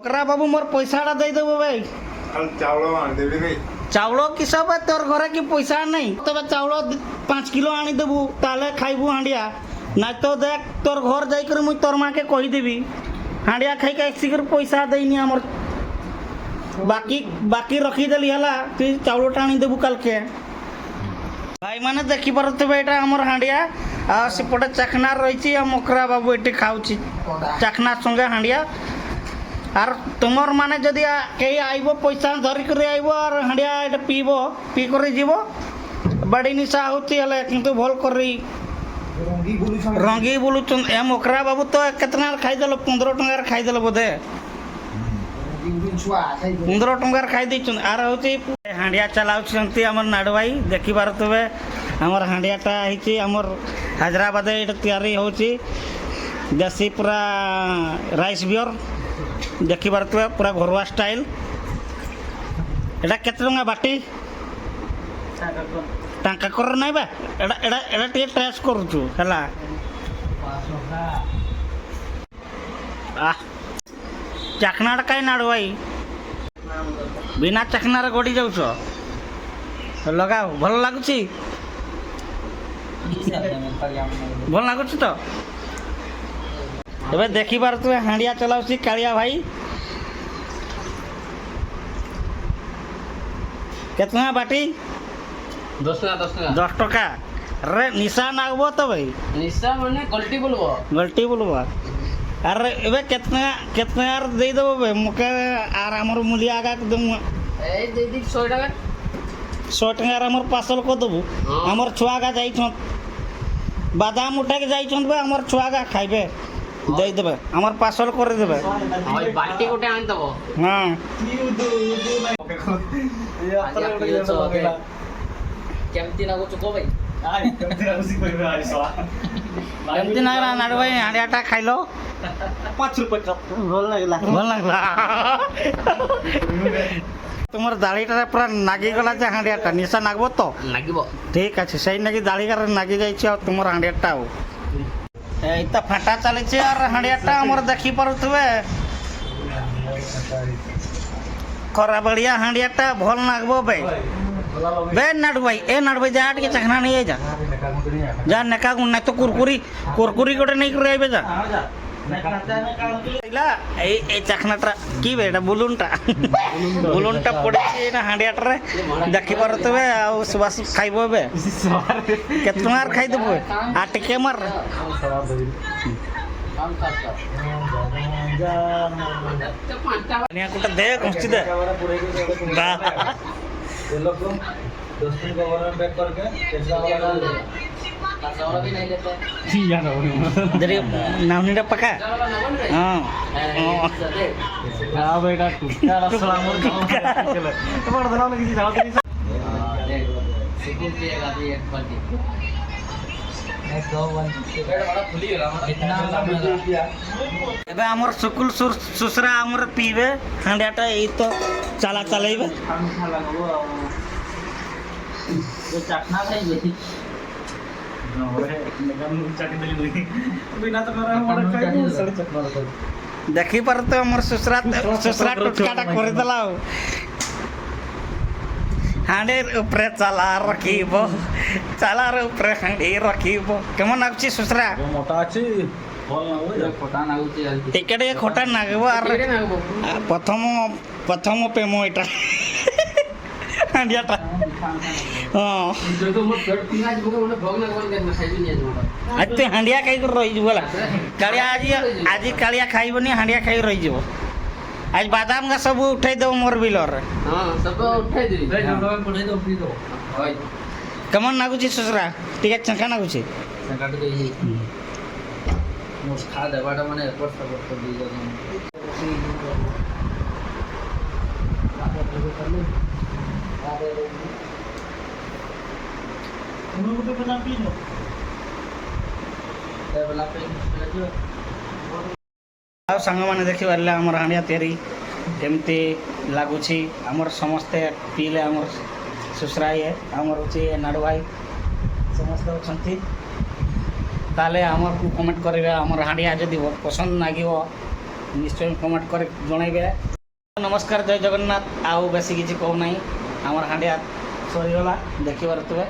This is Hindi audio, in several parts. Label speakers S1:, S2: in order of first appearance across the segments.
S1: करा बाबू मोर पैसाटा दे देबो भाई चाउल किस तोर घरे कि पैसा नहीं तब चाउल 5 किलो आनी देबू ताले खाइबू हांडिया ना तो देख तोर घर जाकर मुई तोर माँ के कहीदेवी हांडिया खाई के शीघ्र पैसा देनी आमर बाकी बाकी रखीदेली है तु चाउलटा आनी देबू कल के भाई मैंने देखी पारे यहाँ आमर हांडिया आसपटे चाखना रही मकरा बाबू ये खाऊँ चाखना संगे हांडिया आर तुमर माने जदि कहीं आइब पैसा धरिक आइब और हांडिया ये पीब पी कर जीव बड़ी निशा होती किंतु भल कर रंगी बुलुचन ए मकरा बाबू तो केतना खाईदेल 15 टंकार खाईदेल बोधे 15 टंकार खाई देछन आर होची हांडिया चलाउछंती हमर नाडवाई देखि पारतबे हमर हांडियाटा हिची हमर हैदराबाद एटा तयारी होची देसी पूरा राइस बियर देखि पारतबे पूरा घरवा स्टाइल एटा केते टंका बाटी टांका कर नहीं बा एटा एटा एटा टे टेस्ट करूछु हला चाखना कहीं नाड़वाई बिना चाखनार गड़ी जाऊछ लगाओ भल लगुच भल लगुच तो ए देखी पार तु हांडिया चलाउसी कालिया भाई केतना बाटी
S2: 10
S1: टका अरे निशा नागबो तो भाई
S2: निशा माने गलती बोलबो अरे एबे
S1: केतना यार दे देबो बे मुके आर हमर मूल्य आगा एकदम
S2: ए दे दी 100 टका
S1: 100 टका हमर पासल को देबो हमर छुआगा जाई छ बादाम उठा के जाई छ बे हमर छुआगा खाइबे दे देबे हमर पासल कर देबे
S2: ओई बाल्टी कोटे आन दबो
S1: हां
S2: केमती लागो चको भाई
S1: एमती ना नाडू भाई हांडियाटा खाइलो
S2: 5 रुपए कप
S1: भल लगला तुम्हार दाढ़ीटा पूरा नागी गला जे हांडियाटा निशा नागबो तो
S2: लागिबो
S1: ठीक আছে সেই নাকি দাড়ি কার নাগি যাইছে আর তোমার হাঁড়িয়াটা এই তো ফাটা চালিছে আর হাঁড়িয়াটা আমার দেখি পারুথবে খরা বড়িয়া হাঁড়িয়াটা ভাল নাগবো বে बे नाडू भाई ए नाडू भाई जा के चखना नहीं है जा नेका गुण नहीं तो कुरकुरी कुरकुरी गोटे नहीं कर आइबे जा ए चखनाटा की बेटा बुलुनटा बुलुनटा पड़े ना हांडियाटरे देखि पारतबे आ सुबास खाइबो बे केतनार खाइ देबो आ टिके मार निया कुटा दे कुछ दे बा
S3: ये लोग 10 दिन गवर्नमेंट पैक करके कैसा वाला डाल दे
S2: कासावा भी नहीं लेते
S1: जी यार जरी नावनीडा पका हां हां बेटा टुक्का रसला मोर चले तो बड़ दलाव लगी जाओ तेरी
S2: सुकून पिएगा भी एक बाल्टी
S1: एबे हमर सुकुल सुसरा हमर पीबे हांडियाटा ए तो चला चलाइबे
S2: जो चखना खाई बेटी
S1: देखी पर तो हमर सुसरा टुटकाटा कर दलाओ हांडे ऊपर चला रखीबो चला रे ऊपर हांडी रखीबो केमन आछि सुसरा
S3: मोटा अछि बोल ना होय
S2: खोटा नागुची जल्दी
S1: टिकेट ए खोटा नागबो आर प्रथम पेमो एटा हांडियाटा हां
S2: जो तो मत पेट पिना आज भोग ने भोग ना कोन के खाइबी नहीं आज
S1: अते हांडिया खाई कर रही बोला कालिया आज कालिया खाइबनी हांडिया खाई रही जीवो आज बादाम का सब उठाई दो मोर बिलर
S2: हां सब उठाई दे भाई जोड़ो में पढ़ाई दो फ्री दो होय
S1: कमन नागुची ससुरा टिके चंका नागुची
S2: संकाट दे ही मोस खा देवाटा माने एयरपोर्ट सपोर्ट कर दी जाने
S1: तुम को पता पी लो
S2: ते वाला पे जो
S1: आ संग माने देखि वाला हमर हांडिया तेरी केमती लागुची हमर समस्ते पीले हमर सुसराई है हमर उची नाडू भाई समस्त अछंती ताले हमर को कमेंट करिवे हमर हांडिया जदी पसंद लागिवो ନିଶ୍ଚୟ କମେଣ୍ଟ କରି ଜଣାଇବେ। ନମସ୍କାର, ଜୟ ଜଗନ୍ନାଥ। ଆଉ ବେଶୀ କିଛି କହୁନାହିଁ, ଆମର ହାଣ୍ଡିଆ ସରିଗଲା ଦେଖିପାରୁଥିବେ।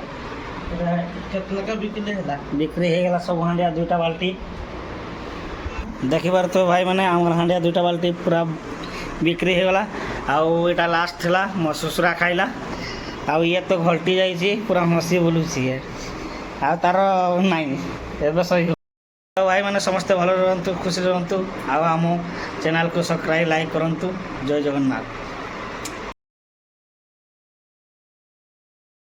S3: କେତେ ଲେଖା ବିକିଲେ ହେଲା?
S1: ବିକ୍ରି ହେଇଗଲା ସବୁ ହାଣ୍ଡିଆ 2ଟା ବାଲ୍ଟି ଦେଖିପାରୁଥିବେ ଭାଇମାନେ, ଆମର ହାଣ୍ଡିଆ 2ଟା ବାଲ୍ଟି ପୁରା ବିକ୍ରି ହେଇଗଲା। ଆଉ ଏଇଟା ଲାଷ୍ଟ ଥିଲା, ମୋ ଶ୍ୱଶୁରା ଖାଇଲା। ଆଉ ଇଏ ତ ଘଲ୍ଟି ଯାଇଛି, ପୁରା ହସି ବୁଲୁଛି ଇଏ, ଆଉ ତାର ନାହିଁ ଏବେ ସହି। ଭାଇମାନେ ସମସ୍ତେ ଭଲରେ ରୁହନ୍ତୁ, ଖୁସିରେ ରୁହନ୍ତୁ, ଆଉ ଆମ ଚ୍ୟାନେଲକୁ ସବସ୍କ୍ରାଇବ୍ ଲାଇକ୍ କରନ୍ତୁ। ଜୟ ଜଗନ୍ନାଥ।